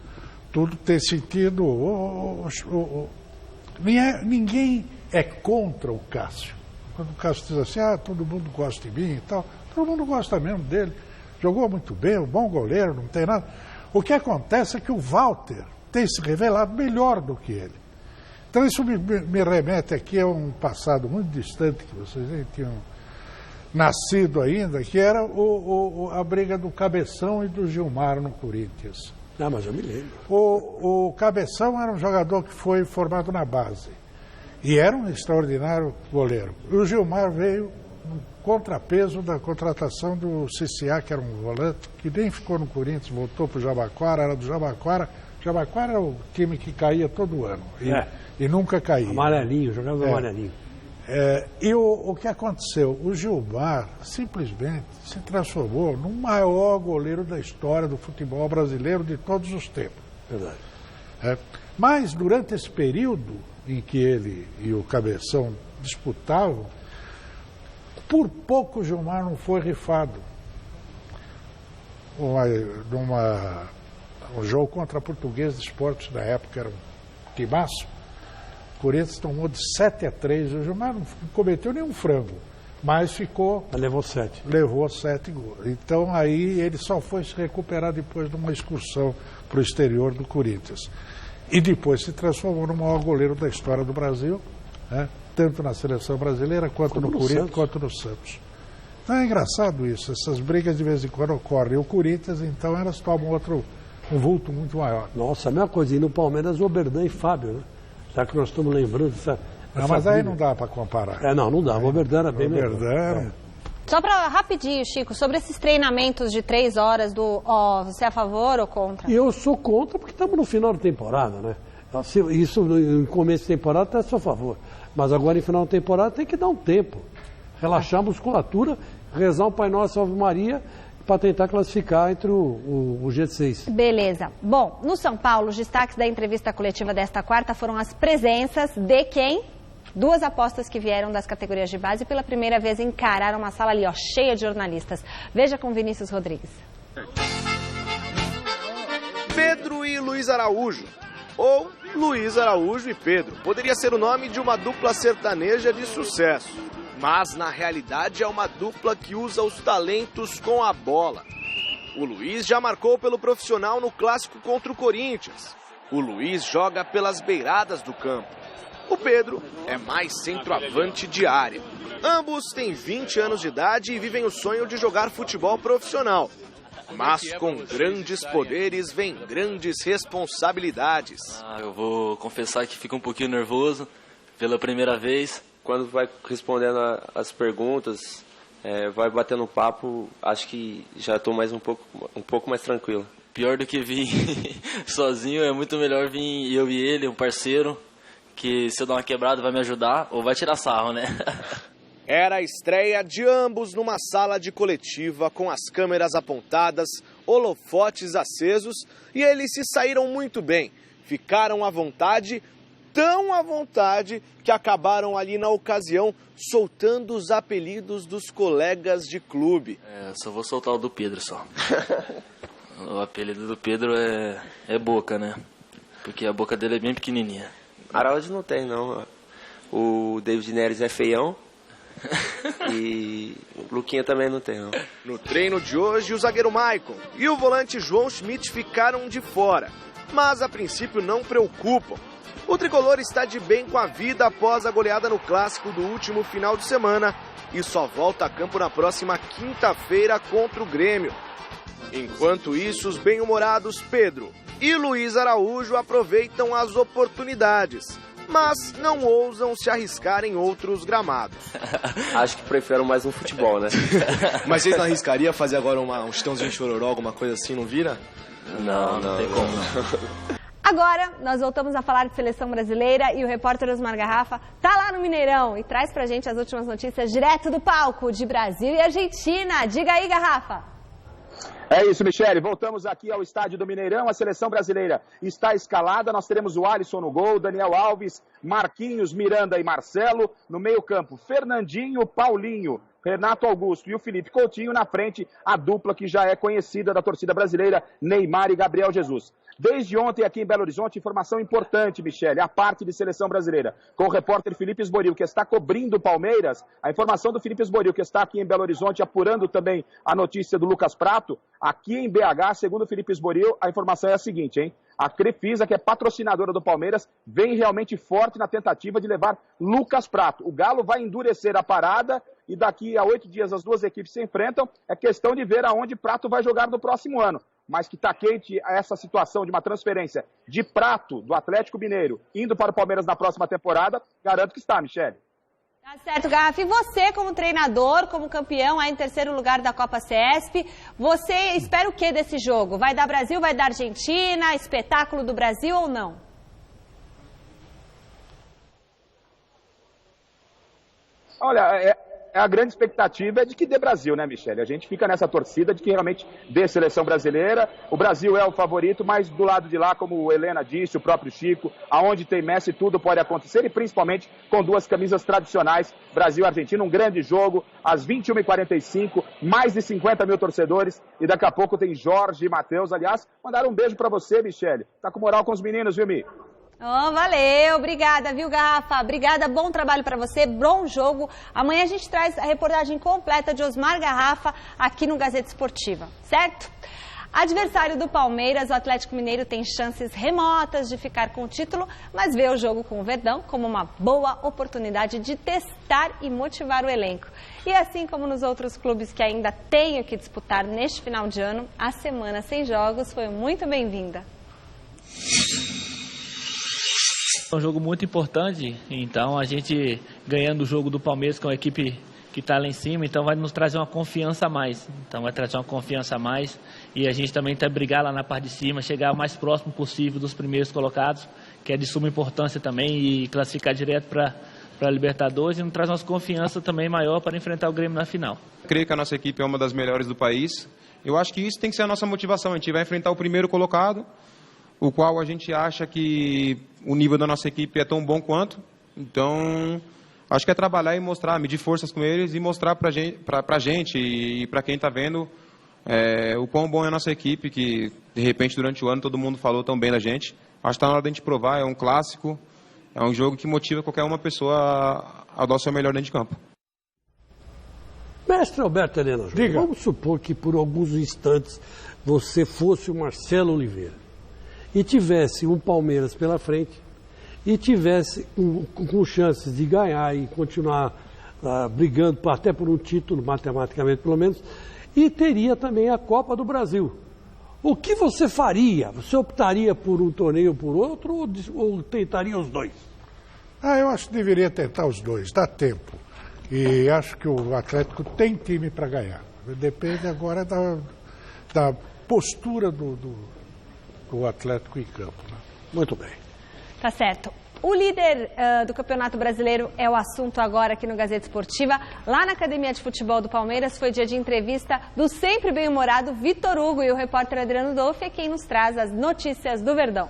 Speaker 5: tudo tem sentido. Ninguém é contra o Cássio. Quando o Cássio diz assim, todo mundo gosta de mim e tal, todo mundo gosta mesmo dele. Jogou muito bem, um bom goleiro, não tem nada. O que acontece é que o Walter tem se revelado melhor do que ele. Então isso me remete aqui a um passado muito distante, que vocês nem tinham nascido ainda, que era a briga do Cabeção e do Gilmar no Corinthians.
Speaker 4: Mas eu me lembro.
Speaker 5: O Cabeção era um jogador que foi formado na base e era um extraordinário goleiro. E o Gilmar veio no contrapeso da contratação do CCA, que era um volante, que nem ficou no Corinthians, voltou para o Jabaquara, era do Jabaquara. Jabaquara era o time que caía todo ano e nunca caía.
Speaker 4: Amarelinho, jogava no amarelinho.
Speaker 5: E o que aconteceu? O Gilmar simplesmente se transformou no maior goleiro da história do futebol brasileiro de todos os tempos.
Speaker 4: Verdade.
Speaker 5: Mas durante esse período em que ele e o Cabeção disputavam, por pouco o Gilmar não foi rifado. Um jogo contra a Portuguesa de Esportes da época, era um timaço. O Corinthians tomou de 7-3. O Gilmar não cometeu nenhum frango, mas ficou...
Speaker 4: Levou 7.
Speaker 5: Levou 7 gols. Então aí ele só foi se recuperar depois de uma excursão para o exterior do Corinthians. E depois se transformou no maior goleiro da história do Brasil, tanto na seleção brasileira quanto no Corinthians, quanto no Santos. Então é engraçado isso, essas brigas de vez em quando ocorrem. E o Corinthians, então, elas tomam um vulto muito maior.
Speaker 4: Nossa, a mesma coisa. E no Palmeiras, Oberdan e Fábio, né? Já que nós estamos lembrando dessa
Speaker 5: mas aí não dá para comparar.
Speaker 4: Não dá. O Oberdan era bem melhor.
Speaker 3: Só para rapidinho, Chico, sobre esses treinamentos de 3 horas você é a favor ou contra?
Speaker 4: Eu sou contra porque estamos no final da temporada, né? Isso no começo da temporada está a seu favor. Mas agora em final da temporada tem que dar um tempo. Relaxar a musculatura, rezar um Pai Nosso, Ave Maria, para tentar classificar entre o G6.
Speaker 3: Beleza. Bom, no São Paulo, os destaques da entrevista coletiva desta quarta foram as presenças de quem? 2 apostas que vieram das categorias de base e pela primeira vez encararam uma sala ali, cheia de jornalistas. Veja com Vinícius Rodrigues.
Speaker 2: Pedro e Luiz Araújo. Ou Luiz Araújo e Pedro. Poderia ser o nome de uma dupla sertaneja de sucesso. Mas, na realidade, é uma dupla que usa os talentos com a bola. O Luiz já marcou pelo profissional no clássico contra o Corinthians. O Luiz joga pelas beiradas do campo. O Pedro é mais centroavante de área. Ambos têm 20 anos de idade e vivem o sonho de jogar futebol profissional. Mas com grandes poderes vem grandes responsabilidades.
Speaker 16: Eu vou confessar que fico um pouquinho nervoso pela primeira vez. Quando vai respondendo as perguntas, vai batendo papo, acho que já estou um pouco mais tranquilo. Pior do que vir sozinho, é muito melhor vir eu e ele, um parceiro, que se eu dar uma quebrada vai me ajudar ou vai tirar sarro, né?
Speaker 2: Era a estreia de ambos numa sala de coletiva com as câmeras apontadas, holofotes acesos, e eles se saíram muito bem. Ficaram à vontade, tão à vontade, que acabaram ali na ocasião soltando os apelidos dos colegas de clube.
Speaker 16: Só vou soltar o do Pedro só. O apelido do Pedro é Boca, né? Porque a boca dele é bem pequenininha.
Speaker 17: Araújo não tem, não. O David Neres é feião. E o Luquinha também não tem, não.
Speaker 2: No treino de hoje, o zagueiro Maicon e o volante João Schmidt ficaram de fora. Mas a princípio não preocupam. O tricolor está de bem com a vida após a goleada no clássico do último final de semana e só volta a campo na próxima quinta-feira contra o Grêmio. Enquanto isso, os bem-humorados Pedro e Luiz Araújo aproveitam as oportunidades, mas não ousam se arriscar em outros gramados.
Speaker 17: Acho que prefiro mais um futebol, né?
Speaker 2: Mas vocês não arriscariam fazer agora um chitãozinho de chororó, alguma coisa assim, não vira?
Speaker 16: Não tem como não.
Speaker 3: Agora, nós voltamos a falar de seleção brasileira e o repórter Osmar Garrafa tá lá no Mineirão e traz pra gente as últimas notícias direto do palco de Brasil e Argentina. Diga aí, Garrafa.
Speaker 8: É isso, Michele. Voltamos aqui ao estádio do Mineirão. A seleção brasileira está escalada. Nós teremos o Alisson no gol, Daniel Alves, Marquinhos, Miranda e Marcelo. No meio-campo, Fernandinho, Paulinho, Renato Augusto e o Felipe Coutinho. Na frente, a dupla que já é conhecida da torcida brasileira, Neymar e Gabriel Jesus. Desde ontem aqui em Belo Horizonte, informação importante, Michele, a parte de seleção brasileira. Com o repórter Felipe Esboril, que está cobrindo o Palmeiras, a informação do Felipe Esboril, que está aqui em Belo Horizonte, apurando também a notícia do Lucas Prato. Aqui em BH, segundo o Felipe Esboril, a informação é a seguinte, hein? A Crefisa, que é patrocinadora do Palmeiras, vem realmente forte na tentativa de levar Lucas Prato. O Galo vai endurecer a parada e daqui a 8 dias as duas equipes se enfrentam. É questão de ver aonde Prato vai jogar no próximo ano. Mas que está quente essa situação de uma transferência de Prato, do Atlético Mineiro, indo para o Palmeiras na próxima temporada, garanto que está, Michele.
Speaker 3: Tá certo, Garrafa. E você, como treinador, como campeão, aí em terceiro lugar da Copa CESP, você espera o que desse jogo? Vai dar Brasil, vai dar Argentina, espetáculo do Brasil ou não?
Speaker 8: Olha, a grande expectativa é de que dê Brasil, né, Michele? A gente fica nessa torcida de que realmente dê seleção brasileira. O Brasil é o favorito, mas do lado de lá, como o Helena disse, o próprio Chico, aonde tem Messi, tudo pode acontecer, e principalmente com duas camisas tradicionais, Brasil e Argentina, um grande jogo, às 21h45, mais de 50 mil torcedores, e daqui a pouco tem Jorge e Matheus. Aliás, mandaram um beijo pra você, Michele. Tá com moral com os meninos, viu, Mi?
Speaker 3: Oh, valeu, obrigada, viu, Garrafa? Obrigada, bom trabalho para você, bom jogo. Amanhã a gente traz a reportagem completa de Osmar Garrafa aqui no Gazeta Esportiva, certo? Adversário do Palmeiras, o Atlético Mineiro tem chances remotas de ficar com o título, mas vê o jogo com o Verdão como uma boa oportunidade de testar e motivar o elenco. E assim como nos outros clubes que ainda têm o que disputar neste final de ano, a semana sem jogos foi muito bem-vinda.
Speaker 18: É um jogo muito importante, então a gente ganhando o jogo do Palmeiras com a equipe que está lá em cima, então vai nos trazer uma confiança a mais. Então vai trazer uma confiança a mais e a gente também tem que brigar lá na parte de cima, chegar o mais próximo possível dos primeiros colocados, que é de suma importância também, e classificar direto para a Libertadores, e nos traz uma confiança também maior para enfrentar o Grêmio na final.
Speaker 19: Creio que a nossa equipe é uma das melhores do país. Eu acho que isso tem que ser a nossa motivação. A gente vai enfrentar o primeiro colocado, o qual a gente acha que o nível da nossa equipe é tão bom quanto. Então, acho que é trabalhar e mostrar, medir forças com eles e mostrar pra gente e para quem está vendo o quão bom é a nossa equipe, que de repente durante o ano todo mundo falou tão bem da gente. Acho que está na hora da gente provar, é um clássico, é um jogo que motiva qualquer uma pessoa a dar o seu melhor dentro de campo.
Speaker 4: Mestre Alberto Helena, vamos supor que por alguns instantes você fosse o Marcelo Oliveira e tivesse um Palmeiras pela frente e tivesse com chances de ganhar e continuar brigando até por um título, matematicamente pelo menos, e teria também a Copa do Brasil. O que você faria? Você optaria por um torneio ou por outro ou tentaria os dois?
Speaker 5: Eu acho que deveria tentar os dois, dá tempo. E acho que o Atlético tem time para ganhar. Depende agora da postura do Atlético em campo. Né?
Speaker 4: Muito bem.
Speaker 3: Tá certo. O líder do Campeonato Brasileiro é o assunto agora aqui no Gazeta Esportiva. Lá na Academia de Futebol do Palmeiras foi dia de entrevista do sempre bem-humorado Vitor Hugo, e o repórter Adriano Dolph é quem nos traz as notícias do Verdão.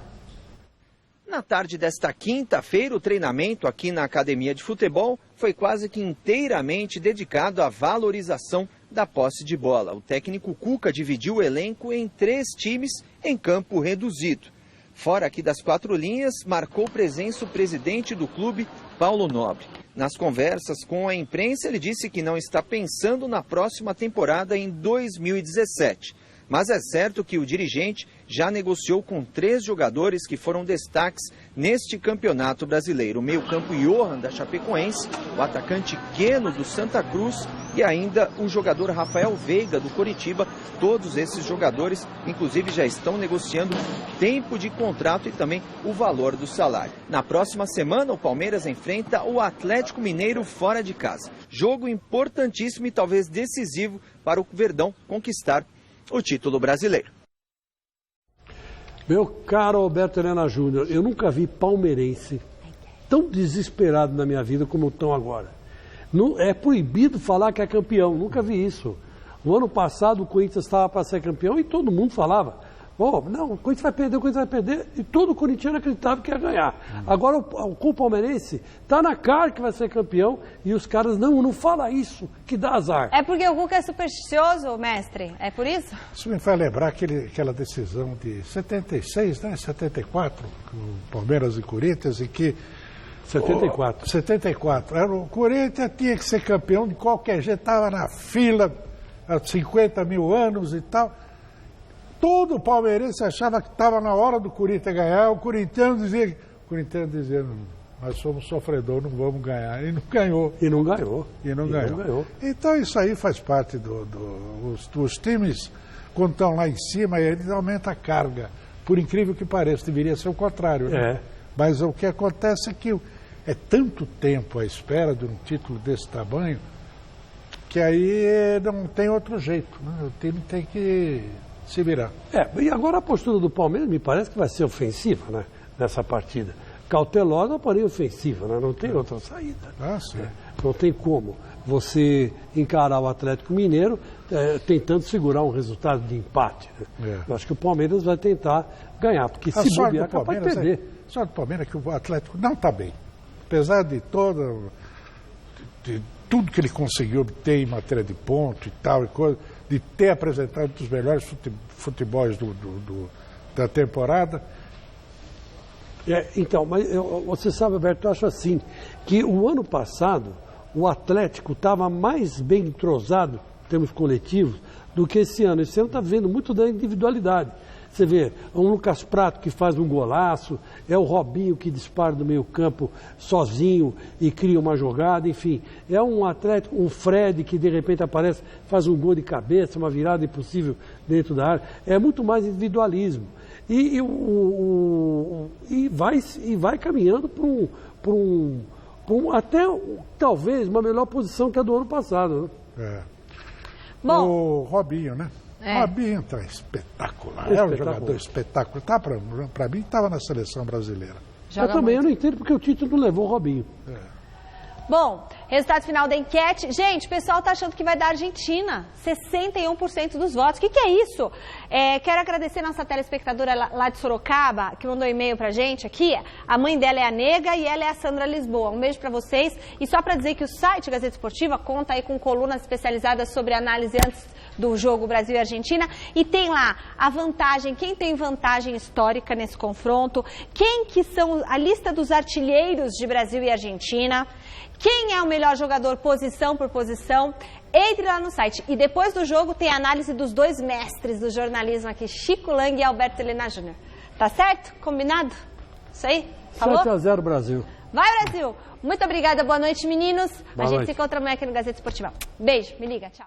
Speaker 20: Na tarde desta quinta-feira, o treinamento aqui na Academia de Futebol foi quase que inteiramente dedicado à valorização da posse de bola. O técnico Cuca dividiu o elenco em 3 times em campo reduzido. Fora aqui das 4 linhas, marcou presença o presidente do clube, Paulo Nobre. Nas conversas com a imprensa, ele disse que não está pensando na próxima temporada em 2017. Mas é certo que o dirigente já negociou com 3 jogadores que foram destaques neste campeonato brasileiro. O meio-campo Johan, da Chapecoense, o atacante Queno, do Santa Cruz, e ainda o jogador Rafael Veiga, do Coritiba. Todos esses jogadores, inclusive, já estão negociando tempo de contrato e também o valor do salário. Na próxima semana, o Palmeiras enfrenta o Atlético Mineiro fora de casa. Jogo importantíssimo e talvez decisivo para o Verdão conquistar o título brasileiro.
Speaker 4: Meu caro Alberto Helena Júnior, eu nunca vi palmeirense tão desesperado na minha vida como estão agora. Não, é proibido falar que é campeão, nunca vi isso. O ano passado o Corinthians estava para ser campeão e todo mundo falava, não, o Corinthians vai perder, e todo corintiano acreditava que ia ganhar. Agora com o palmeirense, está na cara que vai ser campeão e os caras não falam isso, que dá azar.
Speaker 3: É porque o Cuca é supersticioso, mestre? É por isso?
Speaker 5: Isso me faz lembrar aquela decisão de 76, né? 74, o Palmeiras e Corinthians, em que 74. O Corinthians tinha que ser campeão de qualquer jeito, estava na fila há 50 mil anos e tal. Todo palmeirense achava que estava na hora do Corinthians ganhar, o corintiano dizia, nós somos sofredor, não vamos ganhar. E não ganhou.
Speaker 4: E não ganhou.
Speaker 5: Então isso aí faz parte dos times, quando estão lá em cima, eles aumentam a carga. Por incrível que pareça, deveria ser o contrário, né? Mas o que acontece é que é tanto tempo à espera de um título desse tamanho, que aí não tem outro jeito, né? O time tem que se virar.
Speaker 4: E agora a postura do Palmeiras me parece que vai ser ofensiva, né? Nessa partida. Cautelosa, porém ofensiva, né? Não tem outra saída.
Speaker 5: Sim.
Speaker 4: Não tem como você encarar o Atlético Mineiro tentando segurar um resultado de empate. Né? Eu acho que o Palmeiras vai tentar ganhar, porque se bobear, é capaz de perder.
Speaker 5: A sorte do Palmeiras é que o Atlético não está bem. Apesar de tudo que ele conseguiu obter em matéria de ponto e tal, e coisa, de ter apresentado um dos melhores futebols da temporada.
Speaker 4: Então, mas você sabe, Alberto, eu acho assim, que o ano passado o Atlético estava mais bem entrosado, em termos coletivos, do que esse ano. Esse ano está vendo muito da individualidade. Você vê, é um Lucas Prato que faz um golaço, é o Robinho que dispara do meio campo sozinho e cria uma jogada, enfim. É um Atlético, um Fred que de repente aparece, faz um gol de cabeça, uma virada impossível dentro da área. É muito mais individualismo. E vai caminhando para até talvez uma melhor posição que a do ano passado. Né?
Speaker 3: Bom,
Speaker 5: o Robinho, né? O Robinho está espetacular. É um jogador espetacular. Tá, para mim, estava na seleção brasileira.
Speaker 4: Eu não entendo porque o Tite não levou o Robinho.
Speaker 3: Bom, resultado final da enquete. Gente, o pessoal está achando que vai dar Argentina. 61% dos votos. O que é isso? Quero agradecer a nossa telespectadora lá de Sorocaba, que mandou e-mail pra gente aqui. A mãe dela é a Nega e ela é a Sandra Lisboa. Um beijo para vocês. E só para dizer que o site Gazeta Esportiva conta aí com colunas especializadas sobre análise antes do jogo Brasil e Argentina. E tem lá a vantagem, quem tem vantagem histórica nesse confronto, quem que são a lista dos artilheiros de Brasil e Argentina, quem é o melhor jogador posição por posição. Entre lá no site. E depois do jogo tem a análise dos dois mestres do jornalismo aqui, Chico Lang e Alberto Helena Júnior. Tá certo? Combinado? Isso aí? Falou?
Speaker 4: 7-0 Brasil.
Speaker 3: Vai, Brasil! Muito obrigada, boa noite, meninos. A gente se encontra amanhã aqui no Gazeta Esportiva. Beijo, me liga, tchau.